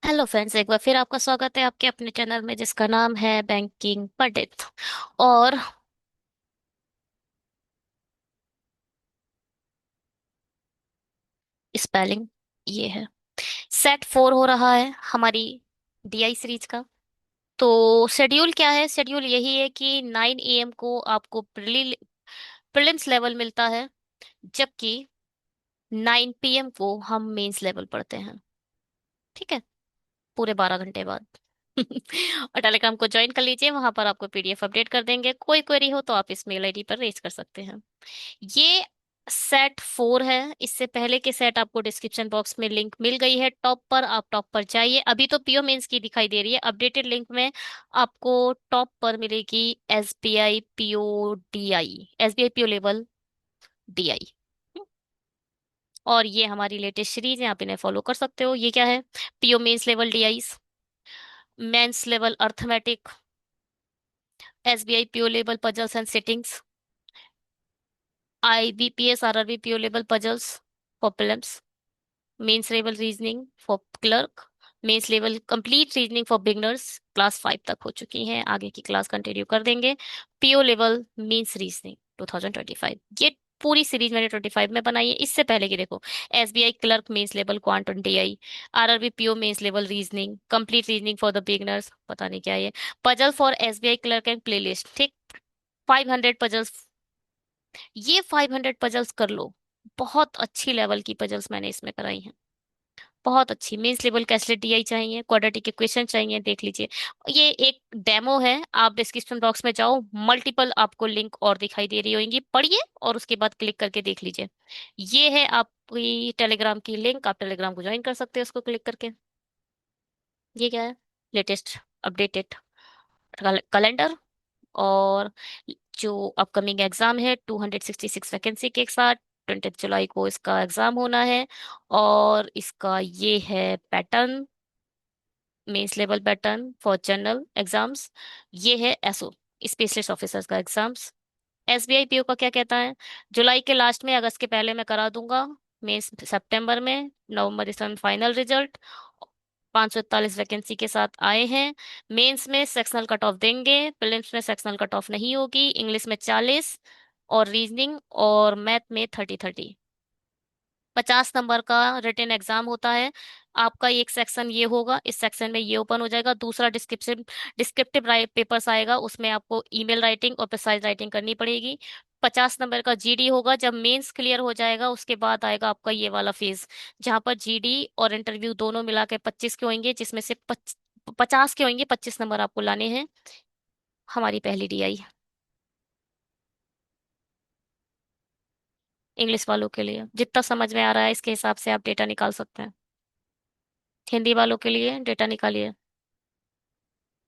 Hello friends, एक बार फिर आपका स्वागत है आपके अपने चैनल में जिसका नाम है बैंकिंग पंडित। और स्पेलिंग ये है। सेट 4 हो रहा है हमारी डीआई सीरीज का। तो शेड्यूल क्या है? शेड्यूल यही है कि 9 AM को आपको प्रीलिम्स लेवल मिलता है, जबकि 9 PM को हम मेंस लेवल पढ़ते हैं। ठीक है, पूरे 12 घंटे बाद। और टेलीग्राम को ज्वाइन कर लीजिए, वहां पर आपको पीडीएफ अपडेट कर देंगे। कोई क्वेरी हो तो आप इस मेल आईडी पर रेज कर सकते हैं। ये सेट 4 है। इससे पहले के सेट आपको डिस्क्रिप्शन बॉक्स में लिंक मिल गई है टॉप पर, आप टॉप पर जाइए। अभी तो पीओ मेंस की दिखाई दे रही है, अपडेटेड लिंक में आपको टॉप पर मिलेगी SBI PO DI, SBI PO level DI. और ये हमारी लेटेस्ट सीरीज है, आप इन्हें फॉलो कर सकते हो। ये क्या है? PO mains level DI, mains level arithmetic, SBI PO level puzzles and settings, IBPS RRB PO level puzzles for prelims, mains level reasoning for clerk, mains level complete reasoning for beginners. Class 5 तक हो चुकी हैं, आगे की class continue कर देंगे। PO level mains reasoning 2025, ये पूरी सीरीज मैंने 25 में बनाई है। इससे पहले की देखो, SBI clerk mains level quant 20 RRB PO mains level reasoning complete reasoning for the beginners, पता नहीं क्या ये, puzzle for SBI clerk and playlist. ठीक, 500 पजल्स। ये 500 पजल्स कर लो। बहुत अच्छी लेवल की पजल्स मैंने इसमें कराई हैं, बहुत अच्छी। मीन्स लेवल कैसे टीआई चाहिए, क्वाड्रेटिक इक्वेशन चाहिए, देख लीजिए। ये एक डेमो है, आप डिस्क्रिप्शन बॉक्स में जाओ, मल्टीपल आपको लिंक और दिखाई दे रही होंगी, पढ़िए और उसके बाद क्लिक करके देख लीजिए। ये है आपकी टेलीग्राम की लिंक, आप टेलीग्राम को ज्वाइन कर सकते हो उसको क्लिक करके। ये क्या है? Latest updated calendar. और जो अपकमिंग एग्जाम है 266 वैकेंसी के साथ, 20 जुलाई को इसका एग्जाम होना है। और इसका ये है pattern, mains level pattern for general exams. ये है एसओ, स्पेशलिस्ट ऑफिसर्स का एग्जाम्स। एसबीआई पीओ का क्या कहता है? जुलाई के लास्ट में, अगस्त के पहले मैं करा दूंगा। मेंस सितंबर में, नवंबर दिसंबर में फाइनल रिजल्ट। 541 वैकेंसी के साथ आए हैं। मेंस में सेक्शनल कट ऑफ देंगे, प्रीलिम्स में सेक्शनल कट ऑफ नहीं होगी। इंग्लिश में 40, और रीजनिंग और मैथ में 30-30। 50 नंबर का रिटन एग्जाम होता है। आपका एक सेक्शन ये होगा, इस सेक्शन में ये ओपन हो जाएगा। दूसरा डिस्क्रिप्टिव पेपर्स आएगा, उसमें आपको ईमेल राइटिंग और प्रिसाइज राइटिंग करनी पड़ेगी। 50 नंबर का जीडी होगा। जब मेंस क्लियर हो जाएगा उसके बाद आएगा आपका ये वाला फेज, जहां पर जीडी और इंटरव्यू दोनों मिला के 25 के होंगे, जिसमें से 50 के होंगे, 25 नंबर आपको लाने हैं। हमारी पहली डीआई इंग्लिश वालों के लिए, जितना समझ में आ रहा है इसके हिसाब से आप डेटा निकाल सकते हैं। हिंदी वालों के लिए डेटा निकालिए।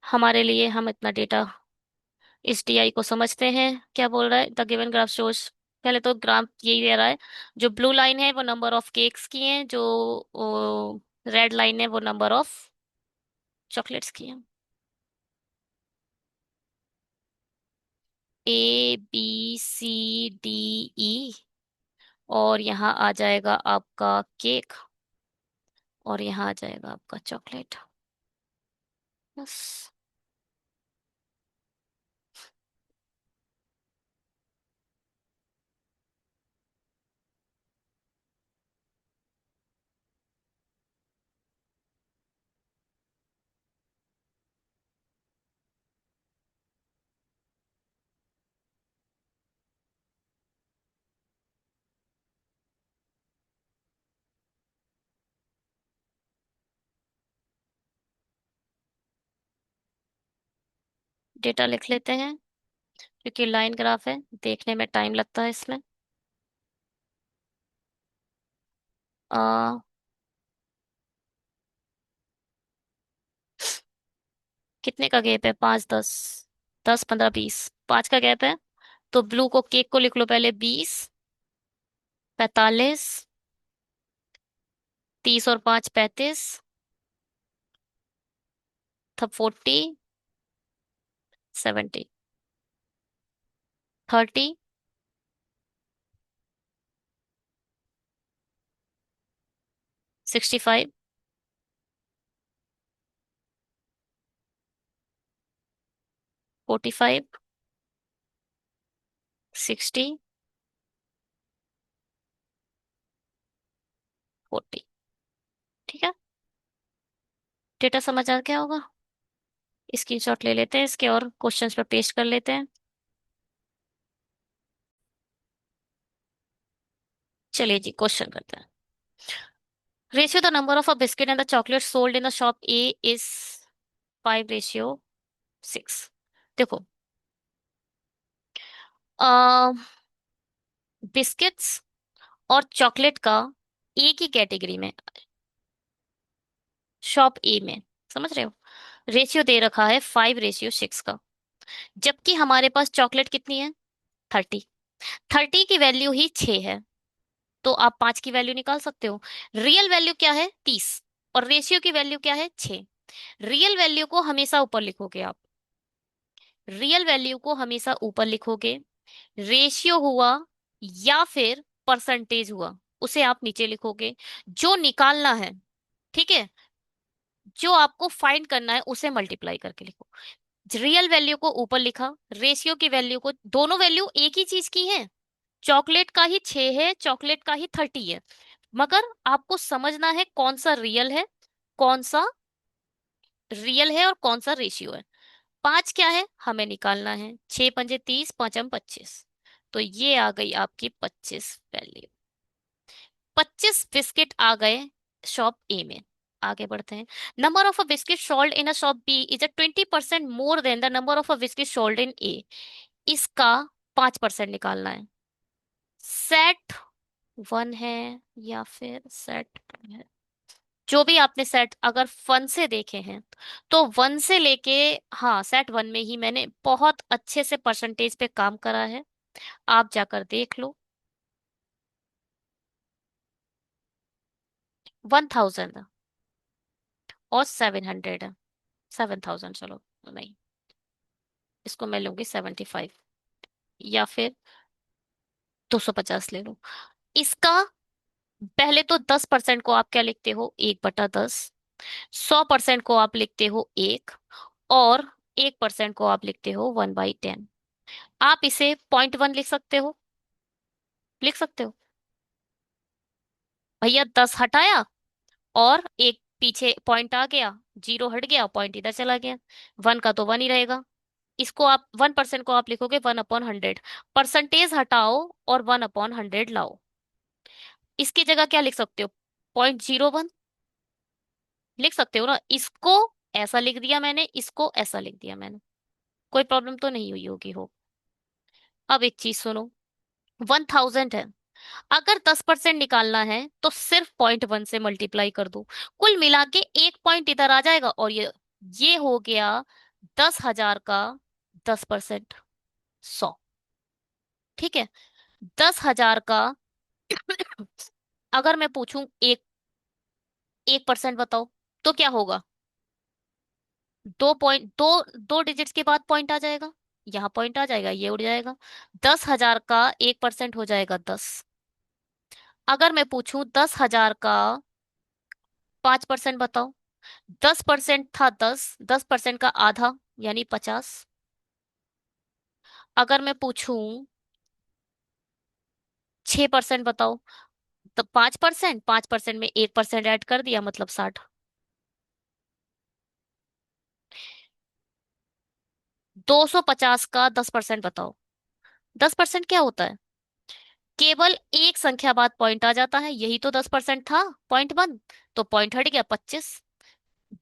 हमारे लिए, हम इतना डेटा, इस टीआई को समझते हैं। क्या बोल रहा है? द गिवन ग्राफ शोज, पहले तो ग्राफ यही दे रहा है। जो ब्लू लाइन है वो नंबर ऑफ केक्स की है, जो रेड लाइन है वो नंबर ऑफ चॉकलेट्स की है। A B C D E, और यहाँ आ जाएगा आपका केक, और यहाँ आ जाएगा आपका चॉकलेट। बस। डेटा लिख लेते हैं, क्योंकि लाइन ग्राफ है, देखने में टाइम लगता है इसमें। आ, कितने का गैप है? 5 10, 10 15 20, 5 का गैप है। तो ब्लू को, केक को लिख लो पहले 20, 45, 30 और 5 35, तब 40, 70, 30, 65, 45, 60, 40। ठीक है, डेटा समझ आ गया होगा। स्क्रीनशॉट ले लेते हैं इसके और क्वेश्चंस पे पेस्ट कर लेते हैं। चलिए जी, क्वेश्चन करते हैं। Ratio the number of a biscuit and the chocolate sold in the shop A is 5:6। देखो, बिस्किट्स और चॉकलेट का एक ही कैटेगरी में, शॉप ए में, समझ रहे हो, रेशियो दे रखा है 5:6 का। जबकि हमारे पास चॉकलेट कितनी है, 30। 30 की वैल्यू ही 6 है, तो आप 5 की वैल्यू निकाल सकते हो। रियल वैल्यू क्या है, 30, और रेशियो की वैल्यू क्या है, 6। रियल वैल्यू को हमेशा ऊपर लिखोगे आप, रियल वैल्यू को हमेशा ऊपर लिखोगे। रेशियो हुआ या फिर परसेंटेज हुआ, उसे आप नीचे लिखोगे। जो निकालना है, ठीक है, जो आपको फाइंड करना है उसे मल्टीप्लाई करके लिखो। रियल वैल्यू को ऊपर लिखा, रेशियो की वैल्यू को, दोनों वैल्यू एक ही चीज की है। चॉकलेट का ही 6 है, चॉकलेट का ही 30 है, मगर आपको समझना है कौन सा रियल है, कौन सा रियल है और कौन सा रेशियो है। 5 क्या है हमें निकालना है, 6×5 = 30, 5×25, तो ये आ गई आपकी 25 वैल्यू। 25 बिस्किट आ गए शॉप ए में। आगे बढ़ते हैं। Number of a biscuit sold in a shop B is a 20% more than the number of a biscuit sold in A. इसका 5% निकालना है। सेट वन है या फिर सेट टू है, जो भी आपने सेट अगर वन से देखे हैं, तो वन से लेके, हाँ, सेट वन में ही मैंने बहुत अच्छे से परसेंटेज पे काम करा है, आप जाकर देख लो। 1000 और 700 है, 7000, चलो नहीं, इसको मैं लूंगी 75, या फिर 250 ले लो। इसका पहले तो 10% को आप क्या लिखते हो, 1/10। 100% को आप लिखते हो एक, और 1% को आप लिखते हो 1/10। आप इसे 0.1 लिख सकते हो, लिख सकते हो। भैया 10 हटाया और एक पीछे पॉइंट आ गया, जीरो हट गया, पॉइंट इधर चला गया, वन का तो वन ही रहेगा। इसको आप 1% को आप लिखोगे 1/100। परसेंटेज हटाओ और 1/100 लाओ। इसकी जगह क्या लिख सकते हो, 0.01 लिख सकते हो ना। इसको ऐसा लिख दिया मैंने, इसको ऐसा लिख दिया मैंने, कोई प्रॉब्लम तो नहीं हुई होगी हो। अब एक चीज सुनो, 1000 है, अगर 10% निकालना है तो सिर्फ 0.1 से मल्टीप्लाई कर दो, कुल मिला के एक पॉइंट इधर आ जाएगा, और ये हो गया 10,000 का 10%, 100। ठीक है, 10,000 का अगर मैं पूछूं 1% बताओ, तो क्या होगा, 2 डिजिट्स के बाद पॉइंट आ जाएगा, यहाँ पॉइंट आ जाएगा, ये उड़ जाएगा। 10,000 का 1% हो जाएगा 10। अगर मैं पूछूं 10,000 का 5% बताओ, 10% था 10, 10% का आधा यानी 50। अगर मैं पूछूं 6% बताओ, तो 5%, 5% में 1% ऐड कर दिया मतलब 60। 250 का 10% बताओ, 10% क्या होता है, केवल एक संख्या बाद पॉइंट आ जाता है, यही तो 10% था, 0.1, तो पॉइंट हट गया 25।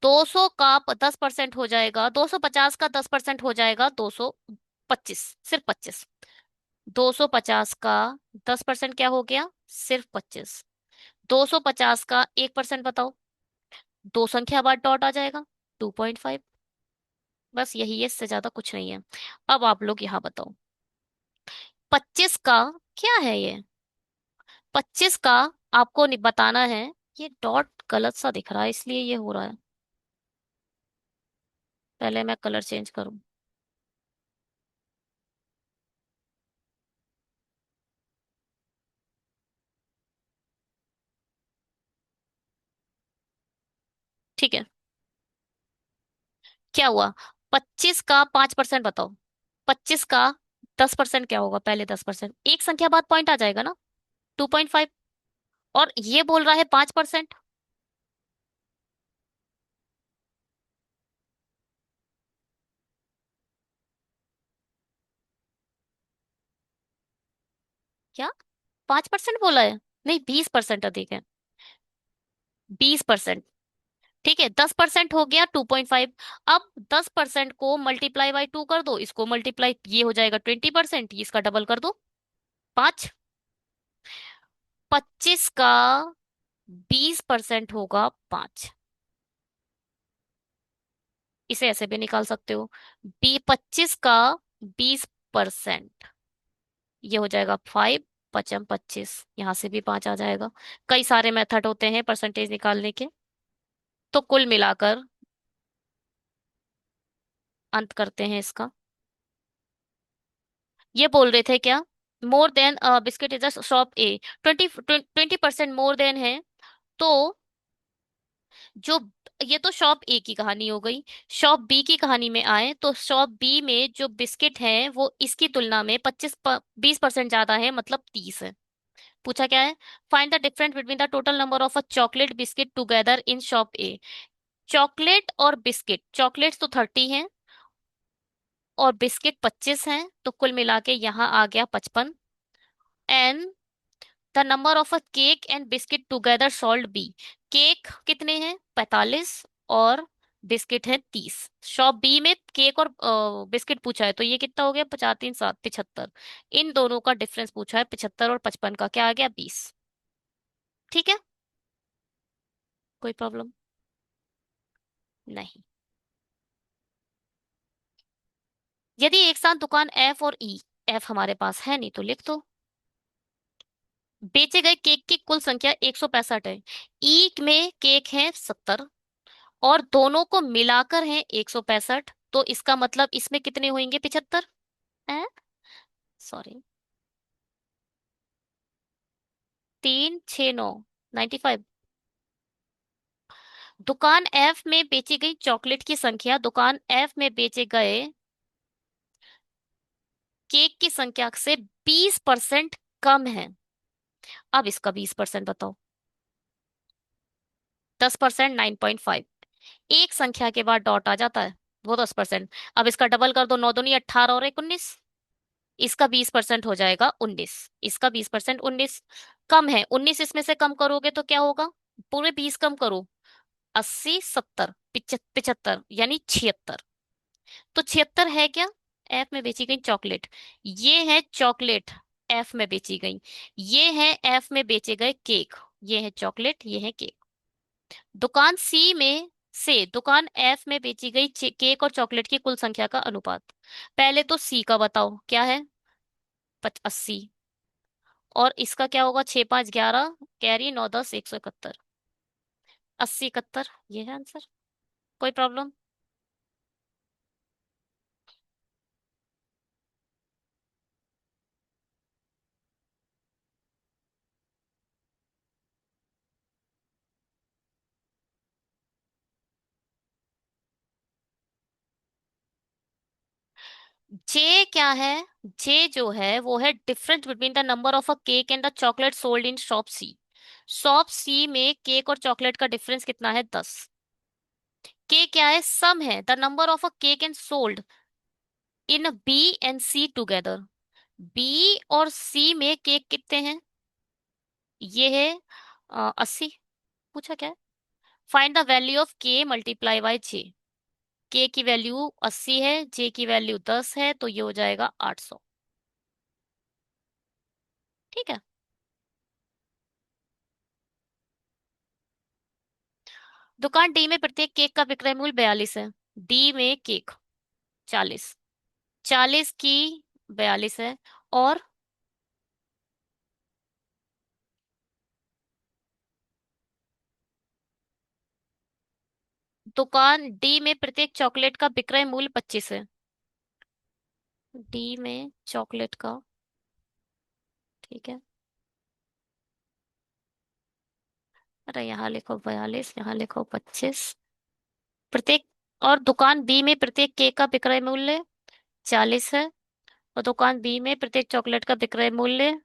200 का 10% हो जाएगा, 250 का 10% हो जाएगा 225, सिर्फ 25। 250 का 10% क्या हो गया, सिर्फ 25। 250 का 1% बताओ, दो संख्या बाद डॉट आ जाएगा, 2.5। बस यही है, इससे ज्यादा कुछ नहीं है। अब आप लोग यहाँ बताओ, 25 का क्या है ये, 25 का आपको बताना है। ये डॉट गलत सा दिख रहा है इसलिए ये हो रहा है, पहले मैं कलर चेंज करूं। ठीक है, क्या हुआ, 25 का 5% बताओ, 25 का 10% क्या होगा, पहले 10%, एक संख्या बाद पॉइंट आ जाएगा ना, 2.5। और ये बोल रहा है 5%। क्या 5% बोला है? नहीं, 20% अधिक है। 20%। ठीक है, 10% हो गया 2.5। अब 10% को मल्टीप्लाई बाई 2 कर दो, इसको मल्टीप्लाई, ये हो जाएगा 20%, इसका डबल कर दो, 5। 25 का 20% होगा 5। इसे ऐसे भी निकाल सकते हो, बी 25 का 20%, ये हो जाएगा 5। पचम 25, यहां से भी 5 आ जाएगा। कई सारे मेथड होते हैं परसेंटेज निकालने के। तो कुल मिलाकर अंत करते हैं इसका। ये बोल रहे थे क्या, more than biscuit is a shop A, 20% more then है। तो जो, ये तो शॉप ए की कहानी हो गई। शॉप बी की कहानी में आए तो शॉप बी में जो बिस्किट है वो इसकी तुलना में 20% ज्यादा है, मतलब 30 है। पूछा क्या है, find the difference between the total number of a chocolate biscuit together in shop A. Chocolate और बिस्किट, चॉकलेट्स तो 30 हैं और बिस्किट 25 हैं, तो कुल मिला के यहाँ आ गया 55। And the number of a cake and biscuit together sold B. Cake कितने हैं, 45, और बिस्किट है 30। शॉप बी में केक और बिस्किट पूछा है, तो ये कितना हो गया, 50 3 7 75। इन दोनों का डिफरेंस पूछा है 75 और 55 का, क्या आ गया, 20। ठीक है, कोई प्रॉब्लम नहीं। यदि एक साथ दुकान एफ और ई, एफ हमारे पास है नहीं तो लिख दो, बेचे गए केक की कुल संख्या 165 है, ई में केक है 70 और दोनों को मिलाकर है 165, तो इसका मतलब इसमें कितने होंगे, 75 है। सॉरी, 3 6 9, 95। दुकान एफ में बेची गई चॉकलेट की संख्या दुकान एफ में बेचे गए केक की संख्या से 20% कम है। अब इसका 20% बताओ। 10%, 9.5। एक संख्या के बाद डॉट आ जाता है, वो 10%। अब इसका डबल कर दो, 9 दूनी 18 और 1 19। इसका 20% हो जाएगा 19। इसका 20% 19। कम है, 19 इसमें से कम करोगे तो क्या होगा, पूरे 20 कम करो, 80 70 75 यानी 76। तो 76 है क्या, एफ में बेची गई चॉकलेट। ये है चॉकलेट एफ में बेची गई, ये है एफ में बेचे गए केक, ये है चॉकलेट, ये है केक। दुकान सी में से दुकान एफ में बेची गई केक और चॉकलेट की कुल संख्या का अनुपात। पहले तो सी का बताओ क्या है, 80, और इसका क्या होगा, 6 5 11, कैरी 9 10 171, 80 71, ये है आंसर। कोई प्रॉब्लम। जे क्या है, जे जो है वो है difference between the number of a cake and the chocolate sold in shop C. Shop C में केक और चॉकलेट का डिफरेंस कितना है, 10। के क्या है, सम है the number of a cake and sold in B and C together. B और सी में केक कितने हैं, ये है 80। पूछा क्या है, फाइंड द वैल्यू ऑफ के मल्टीप्लाई बाय जे। के की वैल्यू 80 है, जे की वैल्यू 10 है, तो ये हो जाएगा 800। ठीक है। दुकान डी में प्रत्येक केक का विक्रय मूल्य 42 है, डी में केक 40, 40 की 42 है। और दुकान डी में प्रत्येक चॉकलेट का विक्रय मूल्य 25 है, डी में चॉकलेट का, ठीक है। अरे यहाँ लिखो 42, यहाँ लिखो 25, प्रत्येक। और दुकान बी में प्रत्येक केक का विक्रय मूल्य 40 है। और दुकान बी में प्रत्येक चॉकलेट का विक्रय मूल्य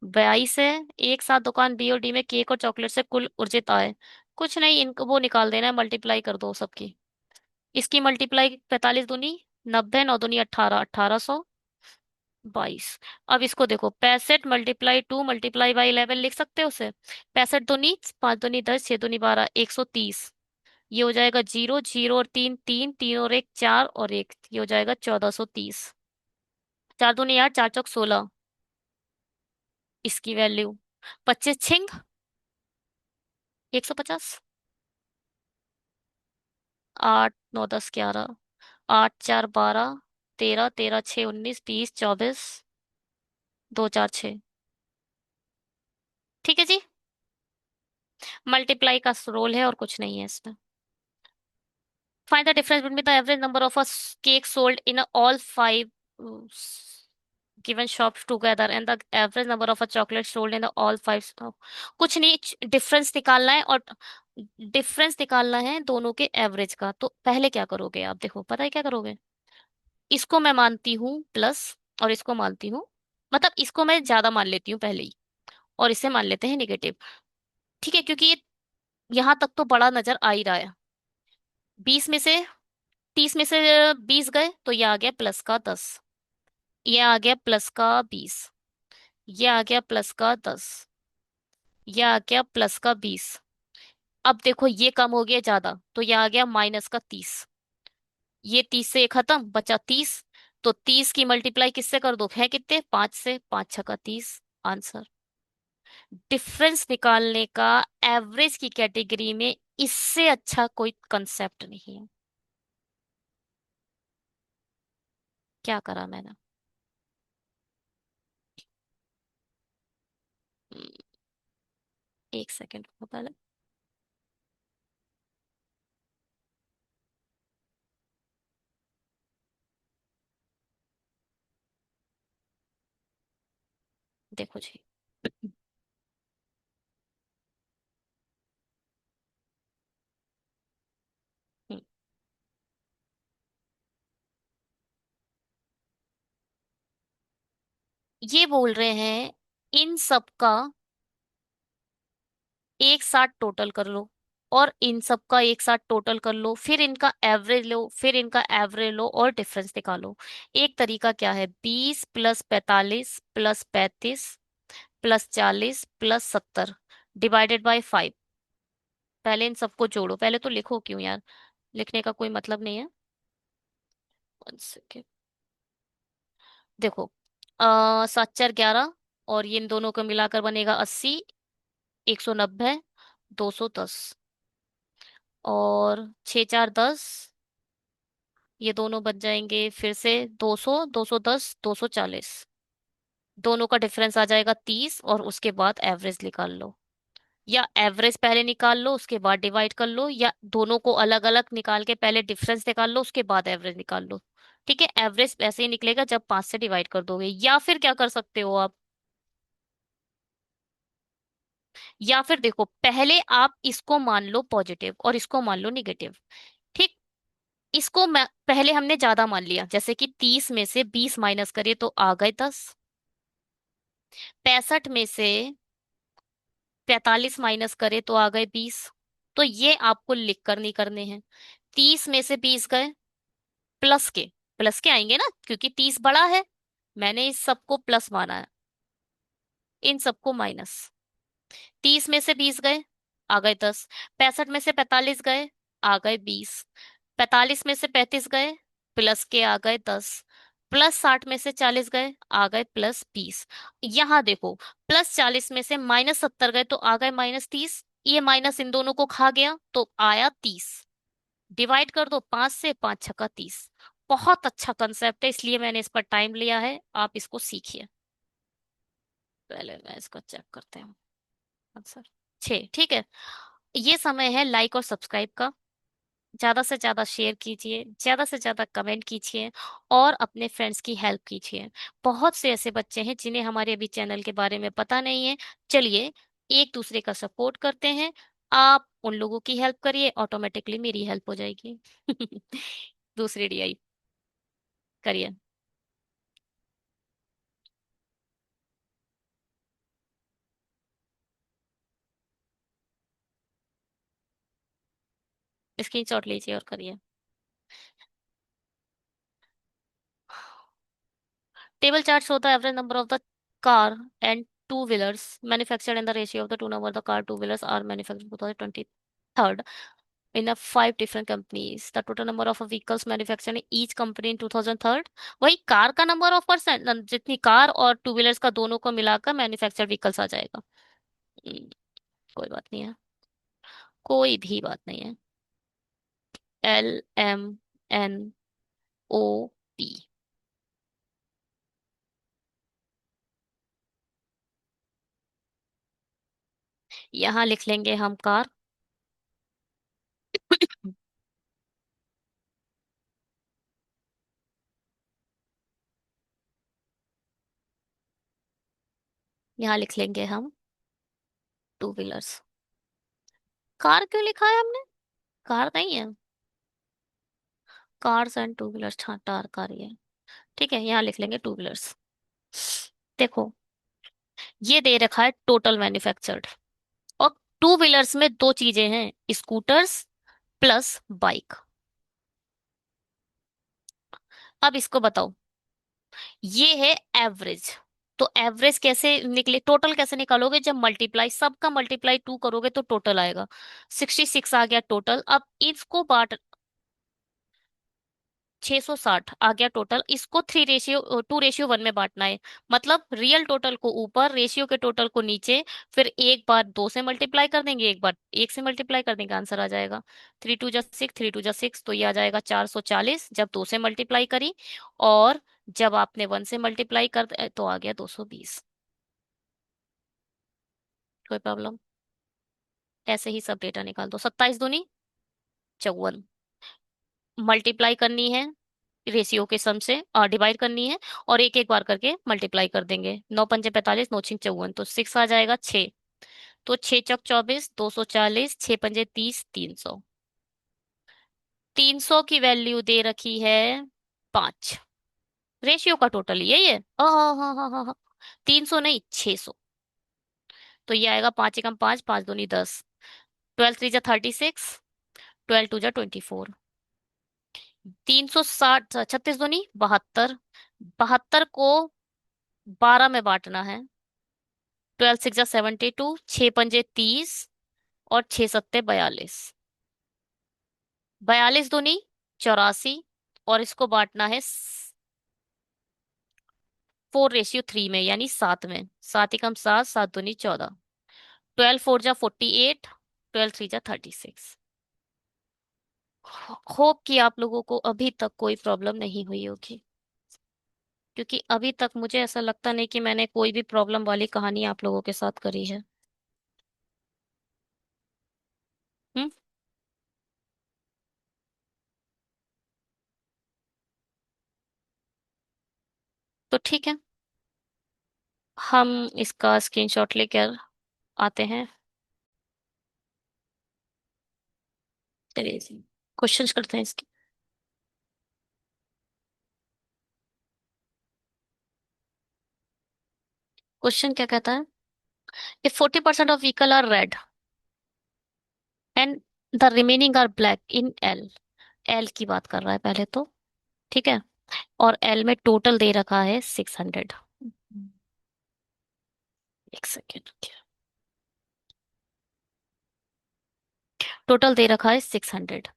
22 है। एक साथ दुकान बी और डी में केक और चॉकलेट से कुल अर्जित आय, कुछ नहीं, इनको वो निकाल देना है, मल्टीप्लाई कर दो सबकी। इसकी मल्टीप्लाई 45 दूनी 90, 9 दूनी 18, 1822। अब इसको देखो, 65 × 2 × 11 लिख सकते हो उसे। 65 दूनी 5 दूनी 10, 6 दूनी 12, 130। ये हो जाएगा 0, 0 और 3 3, 3 और 1 4 और 1, ये हो जाएगा 1430। 4 दूनी 8, 4 चौक 16। इसकी वैल्यू 25 छिंग 150। 8 9 10 11, 8 4 12, 13 13 6 19 20 24, 2 4 6। ठीक है जी। मल्टीप्लाई का रोल है और कुछ नहीं है इसमें। Find the difference between the average number of a cake sold in all 5 given shops together and the average number of a chocolate sold in all 5। कुछ नहीं, डिफरेंस निकालना है, और डिफरेंस निकालना है दोनों के एवरेज का। तो पहले क्या करोगे आप, देखो पता है क्या करोगे। इसको मैं मानती हूँ प्लस, और इसको मानती हूँ, मतलब इसको मैं ज्यादा मान लेती हूँ पहले ही, और इसे मान लेते हैं निगेटिव। ठीक है, क्योंकि ये यहां तक तो बड़ा नजर आ ही रहा है। 20 में से 20 गए तो ये आ गया +10। ये आ गया +20। ये आ गया +10। ये आ गया +20। अब देखो ये कम हो गया ज्यादा, तो ये आ गया -30। ये 30 से ये खत्म, बचा 30। तो 30 की मल्टीप्लाई किससे कर दो, है कितने, 5 से, 5 6 का 30। आंसर। डिफरेंस निकालने का एवरेज की कैटेगरी में इससे अच्छा कोई कंसेप्ट नहीं है। क्या करा मैंने। हम्म, एक सेकंड को पहले। देखो जी। हम्म, ये बोल रहे हैं इन सब का एक साथ टोटल कर लो, और इन सब का एक साथ टोटल कर लो, फिर इनका एवरेज लो, फिर इनका एवरेज लो और डिफरेंस निकालो। एक तरीका क्या है, 20 + 45 + 35 + 40 + 70 /5। पहले इन सबको जोड़ो, पहले तो लिखो, क्यों यार, लिखने का कोई मतलब नहीं है। 1 सेकेंड। देखो, 7 4 11, और ये इन दोनों को मिलाकर बनेगा 80, 190, 210, और 6 4 10, ये दोनों बच जाएंगे फिर से 200, 210, 240। दोनों का डिफरेंस आ जाएगा 30, और उसके बाद एवरेज निकाल लो। या एवरेज पहले निकाल लो उसके बाद डिवाइड कर लो, या दोनों को अलग अलग निकाल के पहले डिफरेंस निकाल लो उसके बाद एवरेज निकाल लो। ठीक है, एवरेज ऐसे ही निकलेगा जब 5 से डिवाइड कर दोगे। या फिर क्या कर सकते हो आप, या फिर देखो, पहले आप इसको मान लो पॉजिटिव और इसको मान लो निगेटिव। ठीक। इसको मैं पहले हमने ज्यादा मान लिया, जैसे कि 30 में से 20 माइनस करिए तो आ गए 10। 65 में से 45 माइनस करे तो आ गए 20। तो ये आपको लिख कर नहीं करने हैं। 30 में से 20 गए, प्लस के, प्लस के आएंगे ना, क्योंकि 30 बड़ा है। मैंने इस सबको प्लस माना है, इन सबको माइनस। 30 में से 20 गए, आ गए 10। 65 में से 45 गए, आ गए 20। 45 में से 35 गए, प्लस के आ गए 10। +60 में से 40 गए, आ गए +20। यहाँ देखो, +40 में से -70 गए तो आ गए -30। ये माइनस इन दोनों को खा गया तो आया 30। डिवाइड कर दो 5 से, 5 6 का 30। बहुत अच्छा कंसेप्ट है, इसलिए मैंने इस पर टाइम लिया है, आप इसको सीखिए। पहले मैं इसको चेक करते हूँ। आंसर 6, ठीक है। ये समय है लाइक और सब्सक्राइब का। ज्यादा से ज्यादा शेयर कीजिए, ज्यादा से ज्यादा कमेंट कीजिए, और अपने फ्रेंड्स की हेल्प कीजिए। बहुत से ऐसे बच्चे हैं जिन्हें हमारे अभी चैनल के बारे में पता नहीं है। चलिए, एक दूसरे का सपोर्ट करते हैं। आप उन लोगों की हेल्प करिए, ऑटोमेटिकली मेरी हेल्प हो जाएगी। दूसरी डीआई करिए। स्क्रीनशॉट लीजिए और करिए। Table chart show the average number of the car and two wheelers manufactured in the ratio of the two number the car two wheelers are manufactured 2023 in a five different companies. The total number of vehicles manufactured in each company in 2003। वही car का number of percent, जितनी car और two wheelers का दोनों को मिलाकर manufactured vehicles आ जाएगा। हम्म, कोई बात नहीं है, कोई भी बात नहीं है। LMNOP। यहाँ लिख लेंगे हम कार। यहाँ लिख लेंगे हम टू व्हीलर्स। कार क्यों लिखा है हमने? कार नहीं है, कार्स एंड टू व्हीलर्स, हाँ टार कार ही है। ठीक है, यहाँ लिख लेंगे टू व्हीलर्स। देखो, ये दे रखा है टोटल मैन्युफैक्चर्ड, और टू व्हीलर्स में दो चीजें हैं, स्कूटर्स प्लस बाइक। अब इसको बताओ, ये है एवरेज। तो एवरेज कैसे निकले, टोटल कैसे निकालोगे? जब मल्टीप्लाई, सबका मल्टीप्लाई टू करोगे तो टोटल आएगा। 66 आ गया टोटल। अब इसको बांट, 660 आ गया टोटल। इसको 2:1 में बांटना है। मतलब रियल टोटल को ऊपर, रेशियो के टोटल को नीचे। फिर एक बार दो से मल्टीप्लाई कर देंगे, एक बार एक से मल्टीप्लाई कर देंगे, आंसर आ जाएगा। 3 2 जा 6, 3 2 जा 6, तो ये आ जाएगा 440 जब दो से मल्टीप्लाई करी। और जब आपने वन से मल्टीप्लाई कर तो आ गया 220। कोई प्रॉब्लम? ऐसे ही सब डेटा निकाल दो। 27 दूनी 54, मल्टीप्लाई करनी है रेशियो के सम से, और डिवाइड करनी है, और एक एक बार करके मल्टीप्लाई कर देंगे। 9 पंजे 45, 9 6 54, तो 6 आ जाएगा 6। तो 6 चौक 24, 240, 6 पंजे 30, 300। 300 की वैल्यू दे रखी है 5। रेशियो का टोटल यही है। हाँ हाँ हाँ हाँ हाँ, 300 नहीं 600। तो ये आएगा 5 एकम 5, 5 दूनी 10, 12 3 जा 36, 12 2 जा 24, 360, 36 दूनी 72, 72 को 12 में बांटना है। 12 6 जा 72, 6 पंजे 30, और 6 सत्ते 42, 42 दूनी 84, और इसको बांटना है 4:3 में, यानी 7 में। 7 एकम 7, 7 दूनी 14, 12 4 जा 48, 12 3 जा 36। होप कि आप लोगों को अभी तक कोई प्रॉब्लम नहीं हुई होगी, क्योंकि अभी तक मुझे ऐसा लगता नहीं कि मैंने कोई भी प्रॉब्लम वाली कहानी आप लोगों के साथ करी है। हम्म। तो ठीक है, हम इसका स्क्रीनशॉट लेकर आते हैं। चलिए क्वेश्चंस करते हैं इसके। क्वेश्चन क्या कहता है? If 40% of vehicle are red and the remaining are black in L. L की बात कर रहा है पहले तो, ठीक है। और एल में टोटल दे रखा है 600। एक सेकेंड, टोटल दे रखा है 600।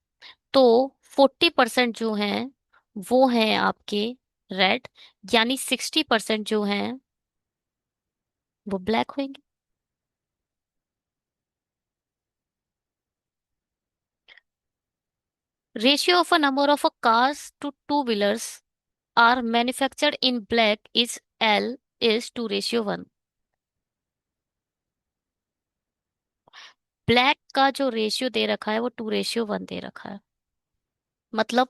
तो 40% जो है वो है आपके रेड, यानी 60% जो है वो ब्लैक होंगे। Ratio of a number of a cars to two wheelers are manufactured in black is L is 2:1। Black का जो रेशियो दे रखा है वो 2:1 दे रखा है। मतलब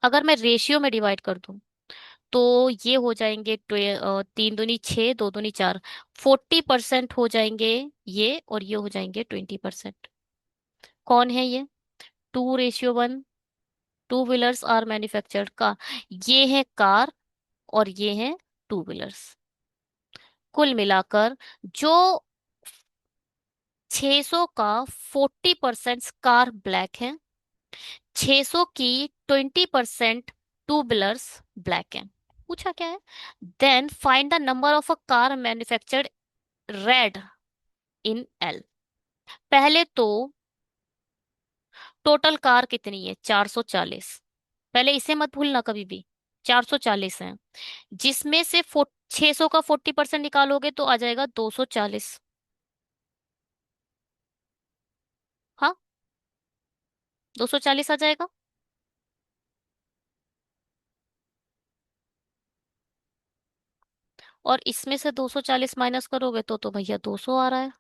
अगर मैं रेशियो में डिवाइड कर दूं तो ये हो जाएंगे 3 दूनी 6, 2 दूनी 4, 40% हो जाएंगे ये, और ये हो जाएंगे 20%। कौन है ये? 2:1 टू व्हीलर्स आर मैन्युफैक्चर्ड का, ये है कार, और ये है टू व्हीलर्स। कुल मिलाकर जो 600 का 40% कार ब्लैक है, 600 की 20% टू व्हीलर्स ब्लैक है। पूछा क्या है? Then find the number of a car manufactured red in L. पहले तो टोटल कार कितनी है? 440। पहले इसे मत भूलना कभी भी। 440 है, जिसमें से 600 का 40% निकालोगे तो आ जाएगा 240। हाँ, 240 आ जाएगा। और इसमें से 240 माइनस करोगे तो भैया 200 आ रहा है।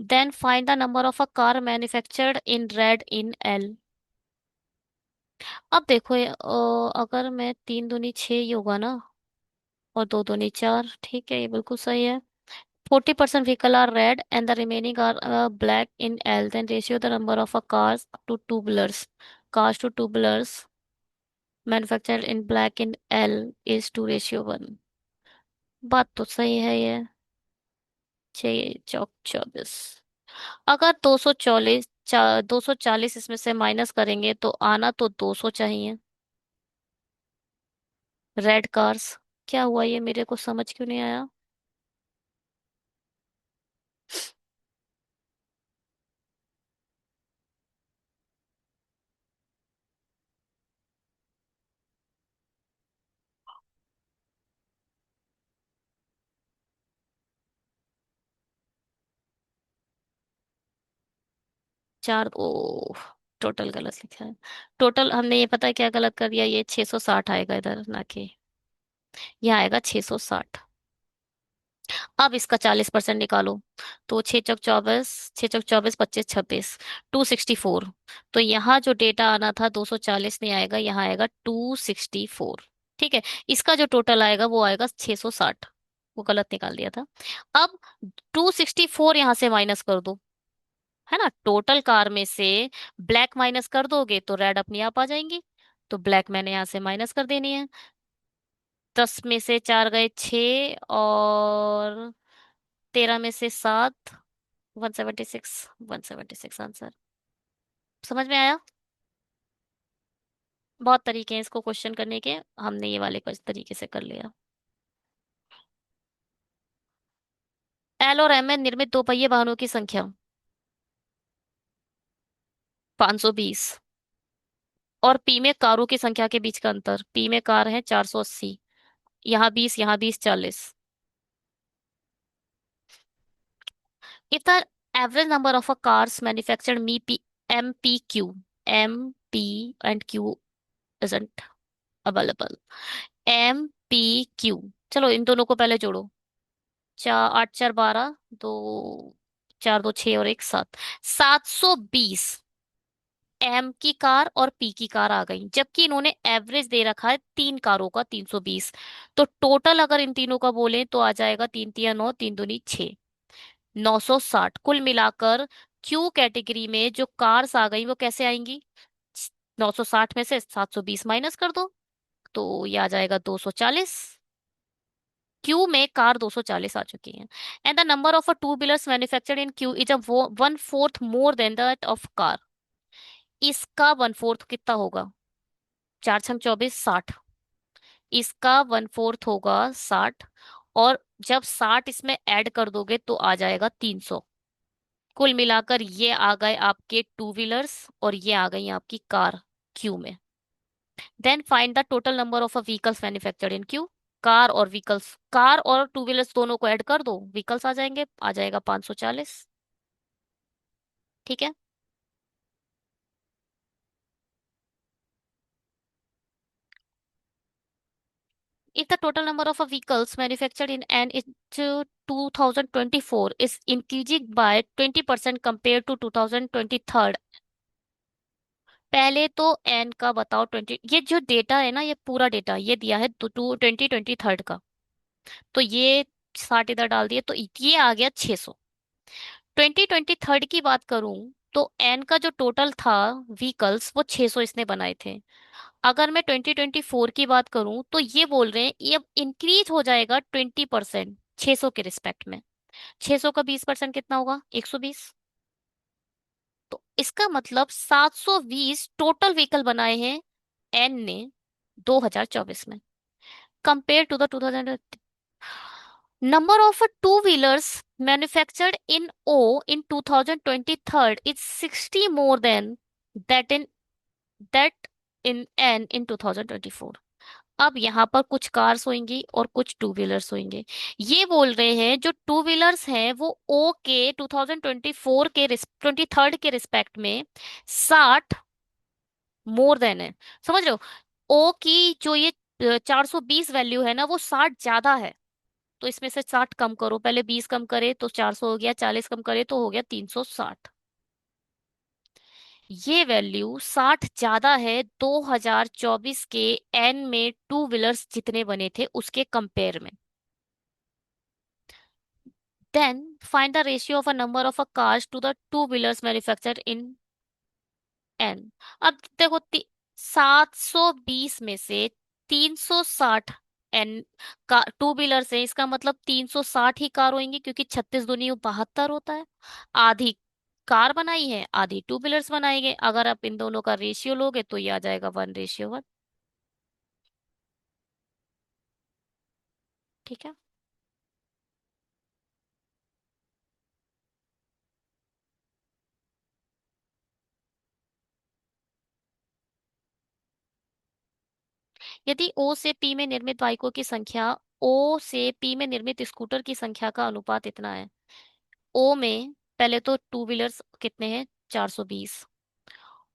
Then find the number of a car manufactured in red in L. अब देखो अगर मैं 3 दूनी 6 ही होगा ना, और 2 दूनी 4, ठीक है, ये बिल्कुल सही है। 40% vehicle are red and the remaining are black in L. Then ratio the number of cars to two-wheelers. Cars to two-wheelers manufactured in black in L is 2:1। बात तो सही है ये। 6 चौक 24। अगर 240 इसमें से माइनस करेंगे तो आना तो 200 चाहिए। Red cars. क्या हुआ, ये मेरे को समझ क्यों नहीं आया? 4 ओ टोटल गलत लिखा है। टोटल हमने ये पता है क्या गलत कर दिया, ये 660 आएगा इधर ना कि यहाँ आएगा 660। अब इसका 40% निकालो। तो 6 चौक 24, 6 चौक 24, 25 26, 264। तो यहाँ जो डेटा आना था 240 नहीं आएगा, यहाँ आएगा 264। ठीक है। इसका जो टोटल आएगा वो आएगा 660। वो गलत निकाल दिया था। अब 264 यहाँ से माइनस कर दो, है ना? टोटल कार में से ब्लैक माइनस कर दोगे तो रेड अपने आप आ जाएंगी। तो ब्लैक मैंने यहाँ से माइनस कर देनी है। 10 में से 4 गए 6, और 13 में से 7। 176। 176 आंसर। समझ में आया? बहुत तरीके हैं इसको क्वेश्चन करने के, हमने ये वाले को इस तरीके से कर लिया। एल और एम में निर्मित दो पहिए वाहनों की संख्या 520। और पी में कारों की संख्या के बीच का अंतर, पी में कार है 480। यहाँ 20, यहाँ 20, 40। If the average number of a cars manufactured MPQ, MP and Q isn't available। MPQ, चलो इन दोनों को पहले जोड़ो। 8 4 12, 2 4 2 6 और 1 7। 720 एम की कार और पी की कार आ गई, जबकि इन्होंने एवरेज दे रखा है 3 कारों का 320। तो टोटल अगर इन तीनों का बोले तो आ जाएगा 3 3 9, 3 दूनी 6, 960 कुल मिलाकर। क्यू कैटेगरी में जो कार्स आ गई वो कैसे आएंगी? 960 में से 720 माइनस कर दो तो ये आ जाएगा 240। क्यू में कार 240 आ चुकी हैं। And the number of a to wheelers manufactured in Q is a 1/4 more than that of car. इसका 1/4 कितना होगा? 4 6 24, 60। इसका 1/4 होगा 60। और जब 60 इसमें ऐड कर दोगे तो आ जाएगा 300। कुल मिलाकर ये आ गए आपके टू व्हीलर्स और ये आ गई आपकी कार क्यू में। Then find the total number of a vehicles manufactured in Q. Car और व्हीकल्स, कार और टू व्हीलर्स दोनों को ऐड कर दो, व्हीकल्स आ जाएंगे, आ जाएगा 540। ठीक है। If the total number of vehicles manufactured in an into 2024 is increasing by 20% compared to 2023। पहले तो एन का बताओ 20, ये जो डेटा है ना, ये पूरा डेटा ये दिया है टू 2023 का। तो ये 60 इधर डाल दिए तो ये आ गया 600। 2023 की बात करूं तो एन का जो टोटल था व्हीकल्स वो 600 इसने बनाए थे। अगर मैं 2024 की बात करूं तो ये बोल रहे हैं ये अब इंक्रीज हो जाएगा 20% 600 के रिस्पेक्ट में। 600 का 20% कितना होगा? 120। इसका मतलब 720 टोटल व्हीकल बनाए हैं एन ने 2024 में, compare to the 2000। Number of two wheelers manufactured in O in 2023 is 60 more than that in that in N in 2024। अब यहाँ पर कुछ कार्स होंगी और कुछ टू व्हीलर्स होंगे। ये बोल रहे हैं जो टू व्हीलर्स हैं वो ओ के 2024 के 23 के रिस्पेक्ट में 60 मोर देन है। समझ रहे हो? ओ की जो ये 420 वैल्यू है ना, वो 60 ज्यादा है। तो इसमें से 60 कम करो, पहले 20 कम करे तो 400 हो गया, 40 कम करे तो हो गया 360। ये वैल्यू 60 ज्यादा है 2024 के एन में टू व्हीलर्स जितने बने थे उसके कंपेयर में। Then find the ratio of a number of a cars to the two wheelers manufactured in N. अब देखो 720 में से 360 एन का टू व्हीलर्स है, इसका मतलब 360 ही कार होंगी, क्योंकि 36 दूनी 72 होता है। आधी कार बनाई है, आधी टू व्हीलर्स बनाएंगे। अगर आप इन दोनों का रेशियो लोगे तो ये आ जाएगा 1:1। ठीक है। यदि ओ से पी में निर्मित बाइकों की संख्या ओ से पी में निर्मित स्कूटर की संख्या का अनुपात इतना है। ओ में पहले तो टू व्हीलर्स कितने हैं? 420।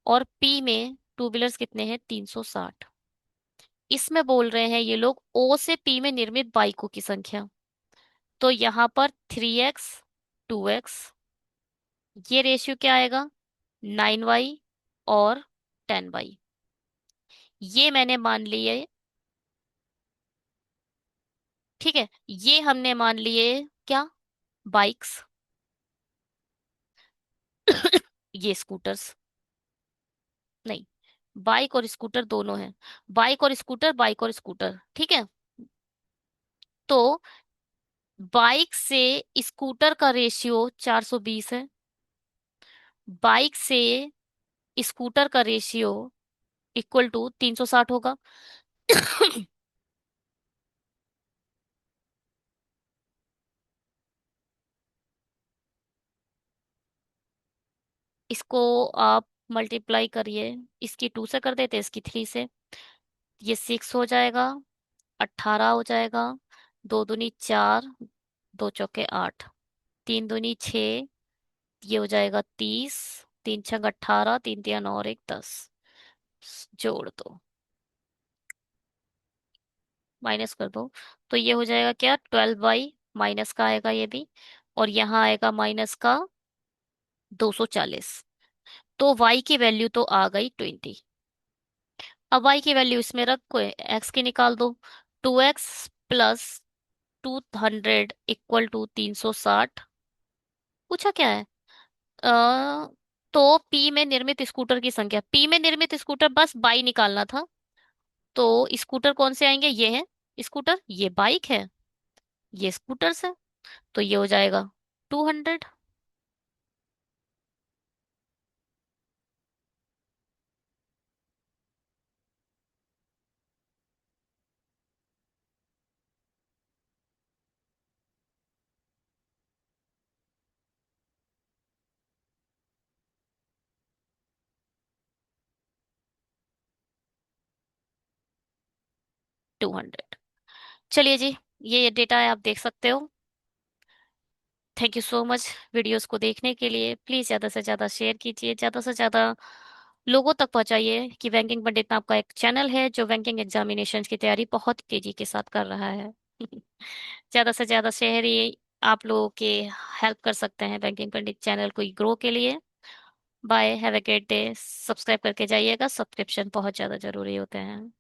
और पी में टू व्हीलर्स कितने हैं? 360। इसमें बोल रहे हैं ये लोग ओ से पी में निर्मित बाइकों की संख्या। तो यहाँ पर 3x 2x, ये रेशियो क्या आएगा? 9y और 10y। ये मैंने मान लिए। ठीक है, ये हमने मान लिए क्या? बाइक्स। ये स्कूटर्स नहीं, बाइक और स्कूटर दोनों हैं। बाइक और स्कूटर, बाइक और स्कूटर, ठीक है। तो बाइक से स्कूटर का रेशियो 420 है। बाइक से स्कूटर का रेशियो इक्वल टू 360 होगा। इसको आप मल्टीप्लाई करिए। इसकी 2 से कर देते, इसकी 3 से। ये 6 हो जाएगा, 18 हो जाएगा। 2 दूनी 4, 2 चौके 8, 3 दूनी 6, ये हो जाएगा 30। 3 छंग 18, 3 तिया 9 और 1 10। जोड़ दो, माइनस कर दो। तो ये हो जाएगा क्या? 12y, माइनस का आएगा ये भी। और यहाँ आएगा माइनस का 240। तो y की वैल्यू तो आ गई 20। अब y की वैल्यू इसमें रख को x की निकाल दो। 2x + 200 equal to 360। पूछा क्या है? अ तो P में निर्मित स्कूटर की संख्या, P में निर्मित स्कूटर बस बाई निकालना था। तो स्कूटर कौन से आएंगे? ये है स्कूटर, ये बाइक है, ये स्कूटर्स है। तो ये हो जाएगा 200। 200। चलिए जी, ये डेटा है, आप देख सकते हो। Thank you so much videos को देखने के लिए। प्लीज ज्यादा से ज्यादा शेयर कीजिए, ज्यादा से ज्यादा लोगों तक पहुंचाइए कि बैंकिंग पंडित नाम का एक चैनल है जो बैंकिंग एग्जामिनेशन की तैयारी बहुत तेजी के साथ कर रहा है। ज्यादा से ज्यादा शेयर ही आप लोगों के हेल्प कर सकते हैं बैंकिंग पंडित चैनल को ग्रो के लिए। Bye, have a great day. Subscribe करके जाइएगा, सब्सक्रिप्शन बहुत ज्यादा जरूरी होते हैं।